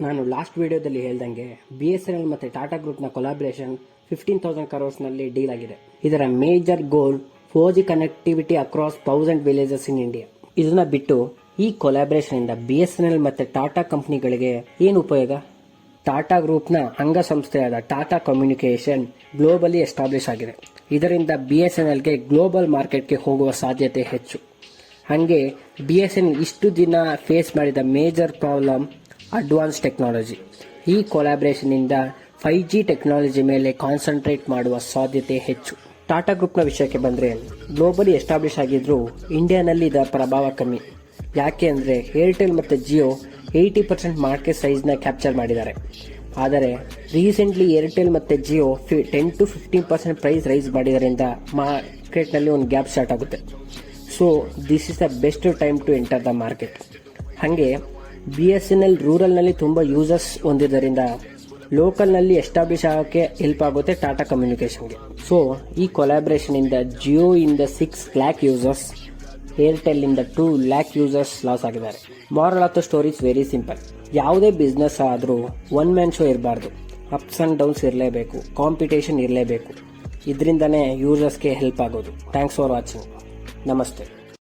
ನಾನು ಲಾಸ್ಟ್ ವಿಡಿಯೋದಲ್ಲಿ ಹೇಳ್ದಂಗೆ BSNL ಮತ್ತು ಟಾಟಾ ಗ್ರೂಪ್ನ ಕೊಲಾಬ್ರೇಷನ್ 15,000 crores ಡೀಲ್ ಆಗಿದೆ. ಇದರ major goal 4G connectivity across 1000 villages in India. ಇದನ್ನ ಬಿಟ್ಟು ಈ ಕೊಲಾಬ್ರೇಷನ್ ಇಂದ BSNL ಮತ್ತು ಟಾಟಾ ಕಂಪನಿಗಳಿಗೆ ಏನು ಉಪಯೋಗ? ಟಾಟಾ ಗ್ರೂಪ್ನ ಅಂಗಸಂಸ್ಥೆಯಾದ ಟಾಟಾ ಕಮ್ಯುನಿಕೇಷನ್ ಗ್ಲೋಬಲಿ ಎಸ್ಟಾಬ್ಲಿಷ್ ಆಗಿದೆ. ಇದರಿಂದ BSNLಗೆ ಗ್ಲೋಬಲ್ ಮಾರ್ಕೆಟ್ಗೆ ಹೋಗುವ ಸಾಧ್ಯತೆ ಹೆಚ್ಚು. ಹಾಗೆ BSNL ಇಷ್ಟು ದಿನ ಫೇಸ್ ಮಾಡಿದ ಮೇಜರ್ ಪ್ರಾಬ್ಲಮ್ ಅಡ್ವಾನ್ಸ್ ಟೆಕ್ನಾಲಜಿ. ಈ ಕೊಲಾಬ್ರೇಷನ್ ಇಂದ 5G ಟೆಕ್ನಾಲಜಿ ಮೇಲೆ ಕಾನ್ಸಂಟ್ರೇಟ್ ಮಾಡುವ ಸಾಧ್ಯತೆ ಹೆಚ್ಚು. ಟಾಟಾ ಗ್ರೂಪ್ನ ವಿಷಯಕ್ಕೆ ಬಂದರೆ ಗ್ಲೋಬಲಿ ಎಸ್ಟಾಬ್ಲಿಷ್ ಆಗಿದ್ರು ಇಂಡಿಯಾನಲ್ಲಿ ಇದರ ಪ್ರಭಾವ ಕಮ್ಮಿ. ಯಾಕೆ ಅಂದರೆ ಏರ್ಟೆಲ್ ಮತ್ತು ಜಿಯೋ 80% ಮಾರ್ಕೆಟ್ ಸೈಜ್ನ ಕ್ಯಾಪ್ಚರ್ ಮಾಡಿದ್ದಾರೆ. ಆದರೆ ರೀಸೆಂಟ್ಲಿ ಏರ್ಟೆಲ್ ಮತ್ತು ಜಿಯೋ 10 to 15% ಪ್ರೈಸ್ ರೈಸ್ ಮಾಡಿದ್ದರಿಂದ ಮಾರ್ಕೆಟ್ನಲ್ಲಿ ಒಂದು ಗ್ಯಾಪ್ ಸ್ಟಾರ್ಟ್ ಆಗುತ್ತೆ. So this is the best time to enter the market. ಹಾಗೆ BSNL ರೂರಲ್ನಲ್ಲಿ ತುಂಬ ಯೂಸರ್ಸ್ ಹೊಂದಿದ್ದರಿಂದ ಲೋಕಲ್ನಲ್ಲಿ ಎಸ್ಟಾಬ್ಲಿಷ್ ಆಗೋಕ್ಕೆ ಹೆಲ್ಪ್ ಆಗುತ್ತೆ ಟಾಟಾ ಕಮ್ಯುನಿಕೇಷನ್ಗೆ. ಸೊ ಈ ಕೊಲಾಬ್ರೇಷನ್ ಇಂದ ಜಿಯೋ ಇಂದ 6 lakh ಯೂಸರ್ಸ್, ಏರ್ಟೆಲ್ ಇಂದ 2 lakh ಯೂಸರ್ಸ್ ಲಾಸ್ ಆಗಿದ್ದಾರೆ. Moral of the story is very simple. ಯಾವುದೇ ಬಿಸ್ನೆಸ್ ಆದರೂ ಒನ್ ಮ್ಯಾನ್ ಶೋ ಇರಬಾರ್ದು. ಅಪ್ಸ್ ಆ್ಯಂಡ್ ಡೌನ್ಸ್ ಇರಲೇಬೇಕು, ಕಾಂಪಿಟೇಷನ್ ಇರಲೇಬೇಕು. ಇದರಿಂದನೇ ಯೂಸರ್ಸ್ಗೆ ಹೆಲ್ಪ್ ಆಗೋದು. Thanks for watching. ನಮಸ್ತೆ.